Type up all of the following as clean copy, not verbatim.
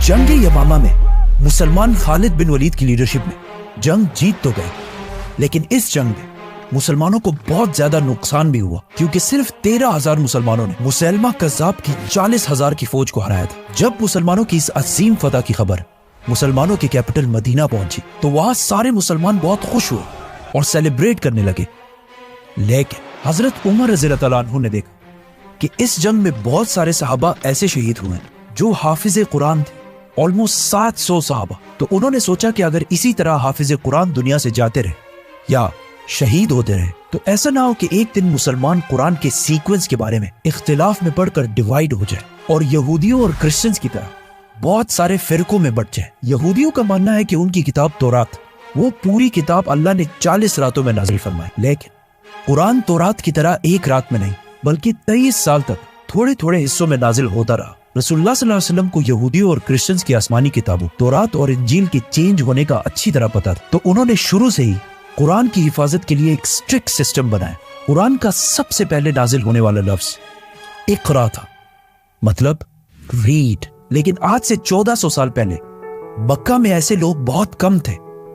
जंग यमामा में मुसलमान खालिद बिन वलीद की लीडरशिप में जंग जीत तो गए, लेकिन इस जंग में मुसलमानों को बहुत ज्यादा नुकसान भी हुआ, क्योंकि सिर्फ 13,000 मुसलमानों ने मुसैलमा कज़्ज़ाब की 40,000 की फौज को हराया था। जब मुसलमानों की इस अजीम फतह की खबर मुसलमानों की कैपिटल मदीना पहुंची तो वहां सारे मुसलमान बहुत खुश हुए और सेलिब्रेट करने लगे। लेकिन हजरत उमर रज़ियल्लाहु अन्हु ने देखा कि इस जंग में बहुत सारे सहाबा ऐसे शहीद हुए जो हाफिज कुरान थे, ऑलमोस्ट 700 सहाबा। तो उन्होंने सोचा कि अगर इसी तरह हाफिज कुरान दुनिया से जाते रहे या शहीद होते रहे तो ऐसा ना हो कि एक दिन मुसलमान कुरान के सीक्वेंस के बारे में इख्तिलाफ में पढ़कर डिवाइड हो जाए और यहूदियों और क्रिश्चियंस की तरह बहुत सारे फिरकों में बट जाए। यहूदियों का मानना है कि उनकी किताब तौरात, वो पूरी किताब अल्लाह ने 40 रातों में नाज़िल फरमाई, लेकिन कुरान तौरात की तरह एक रात में नहीं बल्कि 23 साल तक थोड़े थोड़े हिस्सों में नाजिल होता रहा। रसूलुल्लाह सल्लल्लाहु अलैहि वसल्लम को यहूदियों और क्रिश्चियंस की आसमानी किताबों तौरात और इंजील के चेंज होने का अच्छी तरह पता था, तो उन्होंने शुरू से ही कुरान की हिफाजत के लिए एक स्ट्रिक्ट सिस्टम बनाया। कुरान का सबसे पहले नाजिल होने वाला लफ्ज इक़रा था, मतलब रीड। लेकिन आज से 1400 साल पहले मक्का में ऐसे लोग बहुत कम थे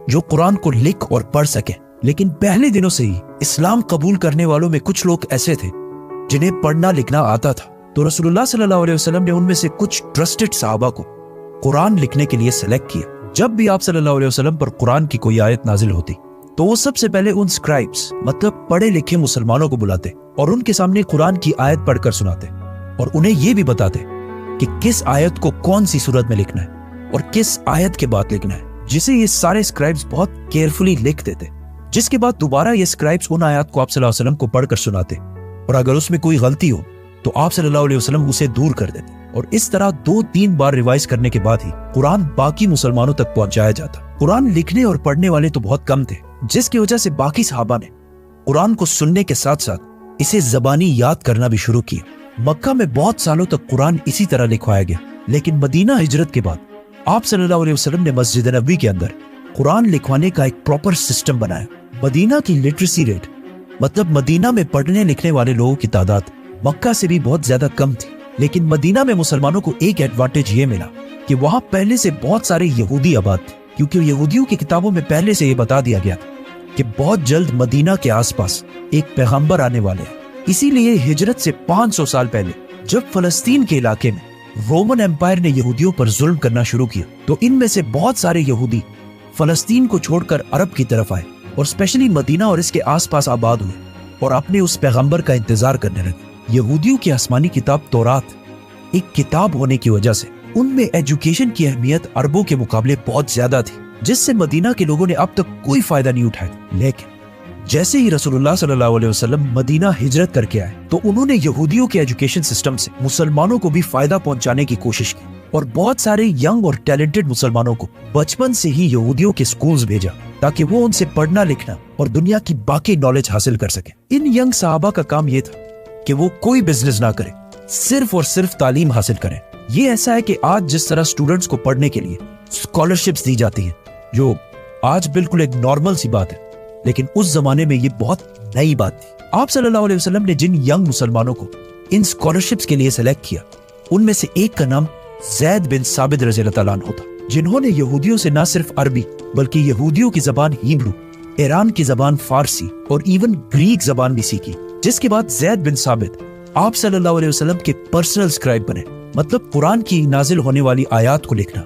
जो कुरान को लिख और पढ़ सके। लेकिन पहले दिनों से ही इस्लाम कबूल करने वालों में कुछ लोग ऐसे थे जिन्हें पढ़ना लिखना आता था। तो रसूलुल्लाह सल्लल्लाहु अलैहि वसल्लम ने उनमें से कुछ ट्रस्टेड सहाबा को कुरान लिखने के लिए सेलेक्ट किया। जब भी आप सल्लल्लाहु अलैहि वसल्लम पर कुरान की कोई आयत नाजिल होती तो वो सबसे पहले उन स्क्राइब्स, मतलब पढ़े लिखे मुसलमानों को बुलाते और उनके सामने कुरान की आयत पढ़कर सुनाते और उन्हें ये भी बताते कि किस आयत को कौन सी सूरत में लिखना है और किस आयत के बाद लिखना है, जिसे ये सारे स्क्राइब्स बहुत केयरफुली लिख देते, जिसके बाद दोबारा ये स्क्राइब्स उन आयत को आप सल्लल्लाहु अलैहि वसल्लम को पढ़कर सुनाते और अगर उसमें कोई गलती हो तो आप सल्लल्लाहु अलैहि वसल्लम उसे दूर कर देते और इस तरह 2-3 बार रिवाइज करने के बाद ही कुरान बाकी मुसलमानों तक पहुंचाया जाता। कुरान लिखने और पढ़ने वाले तो बहुत कम थे, जिसकी वजह से बाकी सहाबा ने कुरान को सुनने के साथ साथ इसे ज़बानी याद करना भी शुरू किया। मक्का में बहुत सालों तक कुरान इसी तरह लिखवाया गया, लेकिन मदीना हिजरत के बाद आप सल्लल्लाहु अलैहि वसल्लम ने मस्जिद नबवी के अंदर कुरान लिखवाने का एक प्रॉपर सिस्टम बनाया। मदीना की लिटरेसी रेट, मतलब मदीना में पढ़ने लिखने वाले लोगों की तादाद मक्का से भी बहुत ज्यादा कम थी, लेकिन मदीना में मुसलमानों को एक एडवांटेज ये मिला कि वहां पहले से बहुत सारे यहूदी आबाद थे, क्योंकि यहूदियों की किताबों में पहले से ये बता दिया गया था कि बहुत जल्द मदीना के आसपास एक पैगंबर आने वाले हैं। इसीलिए हिजरत से 500 साल पहले जब फलस्तीन के इलाके में रोमन एम्पायर ने यहूदियों पर जुल्म करना शुरू किया तो इनमें से बहुत सारे यहूदी फलस्तीन को छोड़कर अरब की तरफ आए और स्पेशली मदीना और इसके आसपास आबाद हुए और अपने उस पैगंबर का इंतजार करने लगे। यहूदियों की आसमानी किताब तौरात एक किताब होने की वजह से उनमें एजुकेशन की अहमियत अरबों के मुकाबले बहुत ज्यादा थी, जिससे मदीना के लोगों ने अब तक कोई फायदा नहीं उठाया। लेकिन जैसे ही रसूलुल्लाह सल्लल्लाहु अलैहि वसल्लम मदीना हिजरत करके आए तो उन्होंने यहूदियों के एजुकेशन सिस्टम से मुसलमानों को भी फायदा पहुंचाने की कोशिश की और बहुत सारे यंग और टैलेंटेड मुसलमानों को बचपन से ही यहूदियों के स्कूल्स भेजा ताकि वो उनसे पढ़ना लिखना और दुनिया की बाकी नॉलेज हासिल कर सके। इन यंग सहाबा का काम ये था कि वो कोई बिजनेस ना करे, सिर्फ और सिर्फ तालीम हासिल करें। ये ऐसा है कि आज जिस तरह स्टूडेंट्स को पढ़ने के लिए स्कॉलरशिप्स दी जाती हैं, जो आज बिल्कुल एक नॉर्मल सी बात है, लेकिन उस जमाने में ये बहुत नई बात थी। आप सल्लल्लाहु अलैहि वसल्लम ने जिन यंग मुसलमानों को इन स्कॉलरशिप्स के लिए सेलेक्ट किया उनमें से एक का नाम ज़ैद बिन साबित रज़ियल्लाहु अन्हु था, जिन्होंने यहूदियों से न सिर्फ अरबी बल्कि यहूदियों की जबान हिब्रू, ईरान की जबान फारसी और इवन ग्रीक जबान भी सीखी। जिसके बाद ज़ैद बिन साबित आप सल्लल्लाहु अलैहि वसल्लम के पर्सनल स्क्राइब बने, मतलब कुरान की नाजिल होने वाली आयात को लिखना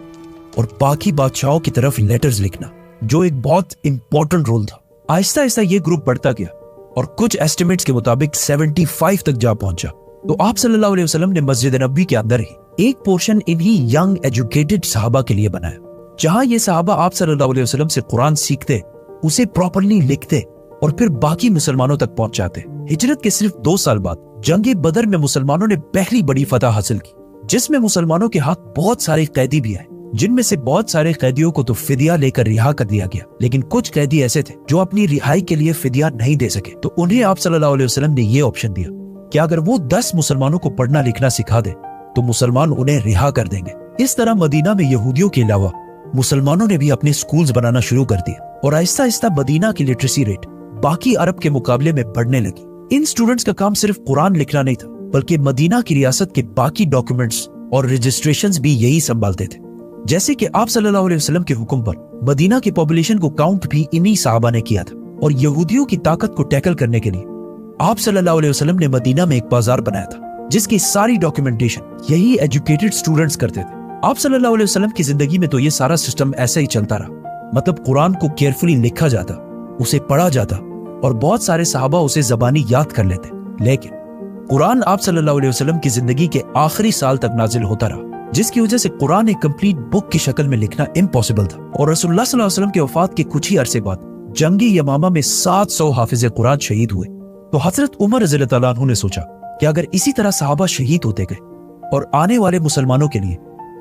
और बाकी बादशाहों की तरफ लेटर्स लिखना, जो एक बहुत इंपॉर्टेंट रोल था। आहिस्ता आहिस्ता ये ग्रुप बढ़ता गया और कुछ एस्टिमेट्स के मुताबिक 75 तक जा पहुंचा। तो आप सल्लल्लाहु अलैहि वसल्लम ने मस्जिद नबवी के अंदर ही एक पोर्शन इन्हीं यंग एजुकेटेड सहाबा के लिए बनाया, जहां ये सहाबा आप सल्लल्लाहु अलैहि वसल्लम से कुरान सीखते, उसे प्रॉपर्ली लिखते और फिर बाकी मुसलमानों तक पहुंचाते। हिजरत के सिर्फ 2 साल बाद जंगे बदर में मुसलमानों ने पहली बड़ी फतह हासिल की, जिसमें मुसलमानों के हाथ बहुत सारे कैदी भी आए, जिनमें से बहुत सारे कैदियों को तो फिदिया लेकर रिहा कर दिया गया, लेकिन कुछ कैदी ऐसे थे जो अपनी रिहाई के लिए फिदिया नहीं दे सके। तो उन्हें आप सल्लल्लाहु अलैहि वसल्लम ने ये ऑप्शन दिया कि अगर वो 10 मुसलमानों को पढ़ना लिखना सिखा दे तो मुसलमान उन्हें रिहा कर देंगे। इस तरह मदीना में यहूदियों के अलावा मुसलमानों ने भी अपने स्कूल्स बनाना शुरू कर दिए और आहिस्ता आहिस्ता मदीना की लिटरेसी रेट बाकी अरब के मुकाबले में बढ़ने लगी। इन स्टूडेंट्स का काम सिर्फ कुरान लिखना नहीं था, बल्कि मदीना की रियासत के बाकी डॉक्यूमेंट्स और रजिस्ट्रेशंस भी यही संभालते थे। जैसे कि आप सल्लल्लाहु अलैहि वसल्लम के हुक्म पर मदीना की पॉपुलेशन को काउंट भी इन्हीं साहबा ने किया था, और यहूदियों की ताकत को टैकल करने के लिए आप सल्लल्लाहु अलैहि वसल्लम ने मदीना में एक बाजार बनाया था जिसकी सारी डॉक्यूमेंटेशन यही एजुकेटेड स्टूडेंट्स करते थे। आप सल्लल्लाहु अलैहि वसल्लम की जिंदगी में तो ये सारा सिस्टम ऐसा ही चलता रहा, मतलब कुरान को केयरफुली लिखा जाता, उसे पढ़ा जाता और बहुत सारे सहाबा उसे जबानी याद कर लेते। लेकिन कुरान आप सल्लल्लाहु अलैहि वसल्लम की जिंदगी के आखिरी साल तक नाजिल होता रहा, जिसकी वजह से कुरान एक कंप्लीट बुक की शक्ल में लिखना इम्पॉसिबल था। और रसूलुल्लाह सल्लल्लाहु अलैहि वसल्लम के वफात के कुछ ही अरसे बाद जंगी यमामा में 700 हाफिज कुरान शहीद हुए। तो हजरत उमर रज़ियल्लाहु ताला अन्हु ने सोचा कि अगर इसी तरह सहाबा शहीद होते गए और आने वाले मुसलमानों के लिए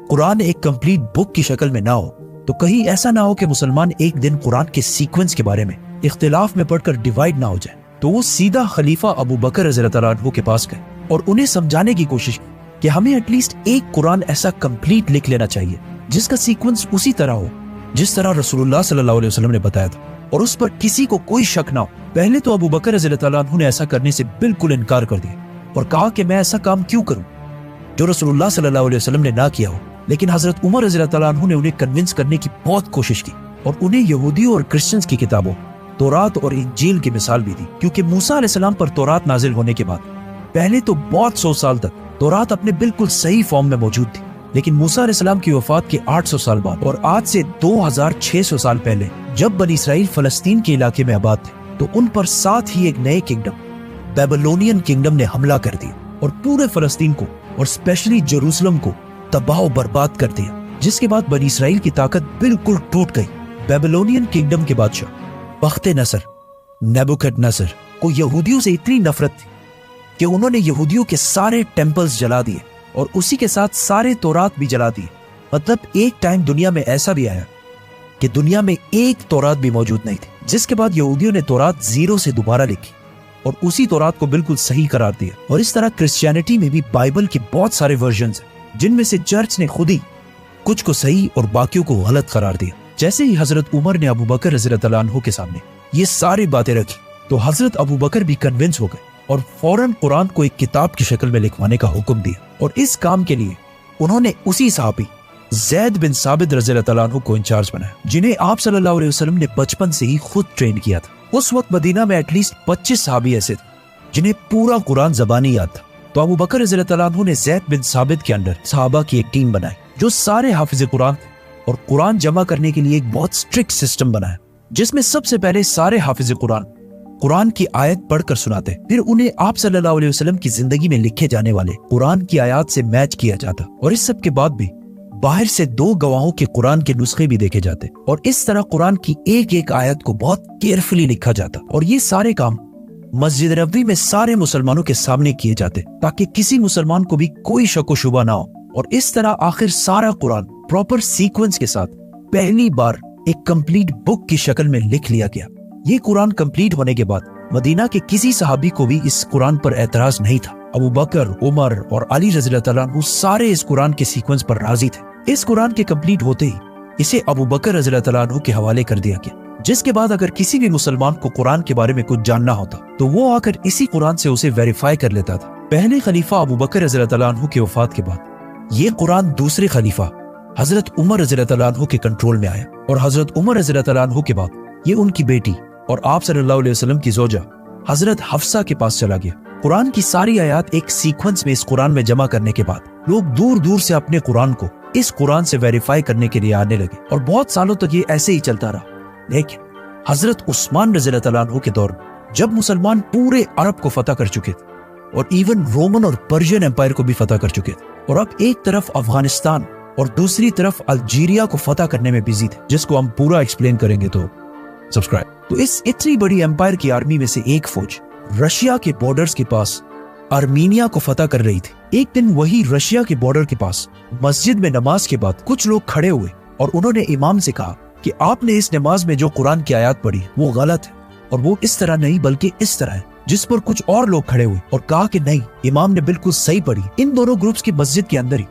कुरान एक कंप्लीट बुक की शक्ल में ना हो, तो कहीं ऐसा ना हो कि मुसलमान एक दिन कुरान के सीक्वेंस के बारे में इख्तिलाफ में पढ़कर डिवाइड ना हो जाए। तो वो सीधा खलीफा अबू बकर रज़ियल्लाहु ताला अन्हु के पास गए और उन्हें समझाने की कोशिश की कि हमें एटलीस्ट एक कुरान ऐसा कंप्लीट लिख लेना चाहिए जिसका सीक्वेंस उसी तरह हो जिस तरह रसूलुल्लाह सल्लल्लाहु अलैहि वसल्लम ने बताया था, और उस पर किसी को कोई शक ना हो। पहले तो अबू बकर रज़ियल्लाहु ताला अन्हु ने ऐसा करने से बिल्कुल इनकार कर दिया और कहा कि मैं ऐसा काम क्यों करूं जो रसूलुल्लाह सल्लल्लाहु अलैहि वसल्लम ने ना किया हो। लेकिन हजरत उमर रज़ियल्लाहु ताला अन्हु ने उन्हें कन्विंस करने की बहुत कोशिश की और उन्हें यहूदियों और क्रिश्चियंस की किताबों तौरात और इंजील की मिसाल भी दी, क्योंकि मूसा अलैहिस्सलाम पर तौरात नाजिल होने के बाद पहले तो बहुत 100 साल तक तौरात अपने बिल्कुल सही फॉर्म में मौजूद थी, लेकिन मूसा अलैहिस्सलाम की वफात के 800 साल बाद और आज से 2600 साल पहले जब बनी इसराइल फलस्तीन के इलाके में आबाद थे, तो उन पर साथ ही एक नए किंगडम बेबीलोनियन किंगडम ने हमला कर दिया और पूरे फलस्तीन को और स्पेशली जेरूसलम को तबाह बर्बाद कर दिया, जिसके बाद बनी इसराइल की ताकत बिल्कुल टूट गई। बेबीलोनियन किंगडम के बादशाह बख्ते नसर नेबुकदनेस्सर को यहूदियों से इतनी नफरत थी कि उन्होंने यहूदियों के सारे टेम्पल्स जला दिए और उसी के साथ सारे तौरात भी जला दिए। मतलब एक टाइम दुनिया में ऐसा भी आया कि दुनिया में एक तौरात भी मौजूद नहीं थी, जिसके बाद यहूदियों ने तौरात जीरो से दोबारा लिखी और उसी तौरात को बिल्कुल सही करार दिया। और इस तरह क्रिश्चियनिटी में भी बाइबल के बहुत सारे वर्जन्स हैं जिनमें से चर्च ने खुद ही कुछ को सही और बाकियों को गलत करार दिया। जैसे ही हजरत उमर ने अबू बकर रज़ियल्लाहु ताला अन्हु के सामने ये सारी बातें रखी, तो हजरत अबू बकर भी कन्विंस हो गए और फौरन कुरान को एक किताब की शक्ल में लिखवाने का हुक्म दिया। और इस काम के लिए उन्होंने उसी सहाबी ज़ैद बिन साबित रज़ियल्लाहु ताला अन्हु को इंचार्ज बनाया, जिन्हें आप सल्लल्लाहु अलैहि वसल्लम ने बचपन से ही खुद ट्रेन किया था। उस वक्त मदीना में एटलीस्ट 25 सहाबी ऐसे थे जिन्हें पूरा कुरान ज़बानी याद था। तो अबू बकर रज़ियल्लाहु ताला अन्हु ने ज़ैद बिन साबित के अंडर सहाबा की एक टीम बनाई जो सारे हाफिज कुरान थे, और कुरान जमा करने के लिए एक बहुत स्ट्रिक्ट सिस्टम बनाया, जिसमें सबसे पहले सारे हाफिज कुरान की आयत पढ़कर सुनाते, फिर उन्हें आप सल्लल्लाहु अलैहि वसल्लम की जिंदगी में लिखे जाने वाले कुरान की आयत से मैच किया जाता, और इस सब के बाद भी बाहर से 2 गवाहों के कुरान के नुस्खे भी देखे जाते, और इस तरह कुरान की एक एक आयत को बहुत केयरफुली लिखा जाता। और ये सारे काम मस्जिद नबवी में सारे मुसलमानों के सामने किए जाते ताकि किसी मुसलमान को भी कोई शक व शुबा ना हो। और इस तरह आखिर सारा कुरान प्रॉपर सीक्वेंस के साथ पहली बार एक कंप्लीट बुक की शक्ल में लिख लिया गया। ये कुरान कंप्लीट होने के बाद मदीना के किसी सहाबी को भी इस कुरान पर एतराज नहीं था। अबू बकर, उमर और अली रज़ियल्लाहु ताला अन्हु सारे इस कुरान के सीक्वेंस पर राजी थे। इस कुरान के कंप्लीट होते ही इसे अबू बकर रज़ियल्लाहु ताला अन्हु के हवाले कर दिया गया, जिसके बाद अगर किसी भी मुसलमान को कुरान के बारे में कुछ जानना होता तो वो आकर इसी कुरान से उसे वेरीफाई कर लेता था। पहले खलीफा अबू बकर रज़ियल्लाहु ताला अन्हु की वफात के बाद ये कुरान दूसरे खलीफा हजरत उमर रज़ियल्लाहु ताला अन्हु के कंट्रोल में आया, और हजरत उमर रज़ियल्लाहु ताला अन्हु के बाद ये उनकी बेटी और आप सल्लल्लाहु अलैहि वसल्लम की जोजा हजरत हफ्सा के पास चला गया। कुरान की सारी आयत एक सीक्वेंस में इस कुरान में जमा करने के बाद लोग दूर दूर से अपने कुरान को इस कुरान से वेरीफाई करने के लिए आने लगे, और बहुत सालों तक ये ऐसे ही चलता रहा। लेकिन हजरत उस्मान रज़ियल्लाहु ताला अन्हु के दौर में जब मुसलमान पूरे अरब को फतह कर चुके थे और इवन रोमन और पर्शियन एम्पायर को भी फतह कर चुके थे, और अब एक तरफ अफगानिस्तान और दूसरी तरफ अल्जीरिया को फतह करने में बिजी थे, जिसको हम पूरा एक्सप्लेन करेंगे, तो सब्सक्राइब। तो इस इतनी बड़ी एम्पायर की आर्मी में से एक फौज रशिया के बॉर्डर्स के पास आर्मीनिया को फतह कर रही थी। एक दिन वही रशिया के बॉर्डर के पास मस्जिद में नमाज के बाद कुछ लोग खड़े हुए और उन्होंने इमाम से कहा कि आपने इस नमाज में जो कुरान की आयत पढ़ी वो गलत है, और वो इस तरह नहीं बल्कि इस तरह है। जिस पर कुछ और लोग खड़े हुए और कहा कि नहीं, इमाम ने बिल्कुल सही पढ़ी। इन दोनों ग्रुप्स की मस्जिद के अंदर ही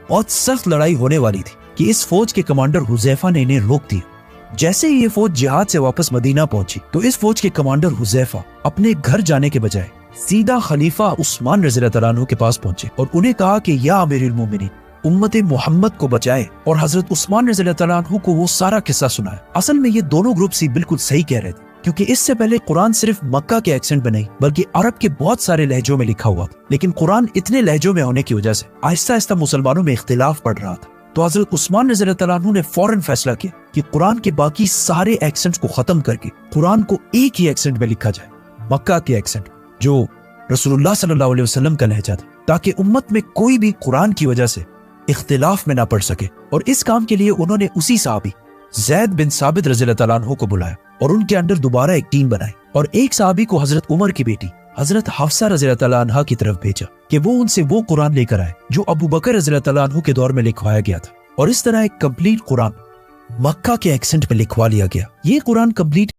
बहुत सख्त लड़ाई होने वाली थी कि इस फौज के कमांडर हुज़ैफा ने इन्हें रोक दिया। जैसे ही ये फौज जिहाद से वापस मदीना पहुंची तो इस फौज के कमांडर हुज़ैफा अपने घर जाने के बजाय सीधा खलीफा उस्मान रज़ियल्लाहु ताला अन्हु के पास पहुंचे और उन्हें कहा कि या अमीरुल मोमिनीन, उम्मत मोहम्मद को बचाए और हजरत उस्मान रज़ी अल्लाह तआला अन्हु को वो सारा किस्सा सुनाया। असल में ये दोनों ग्रुप्स ही बिल्कुल सही कह रहे थे, क्योंकि इससे पहले कुरान सिर्फ मक्का के एक्सेंट में नहीं बल्कि अरब के बहुत सारे लहजों में लिखा हुआ था। लेकिन कुरान इतने लहजों में होने की वजह से आहिस्ता आहिस्ता मुसलमानों में इख्तिलाफ बढ़ रहा था। तो हजरत उस्मान रज़ी अल्लाह तआला अन्हु ने फौरन फैसला किया कि कुरान के बाकी सारे एक्सेंट्स को खत्म करके कुरान को एक ही एक्सेंट में लिखा जाए, मक्का के एक्सेंट जो रसूलुल्लाह सल्लल्लाहु अलैहि वसल्लम का लहजा था, ताकि उम्मत में कोई भी कुरान की वजह से इख्तिलाफ में ना पड़ सके। और इस काम के लिए उन्होंने उसी सहाबी ज़ैद बिन साबित रज़ी अल्लाह तआला अन्हु को बुलाया और उनके अंडर दोबारा एक टीम बनाई और एक सहाबी को हजरत उमर की बेटी हजरत हफ्सा रज़ी अल्लाह तआला अन्हा की तरफ भेजा कि वो उनसे वो कुरान लेकर आए जो अबू बकर रज़ी अल्लाह तआला अन्हु के दौर में लिखवाया गया था। और इस तरह एक कंप्लीट कुरान मक्का के एक्सेंट में लिखवा लिया गया। ये कुरान कंप्लीट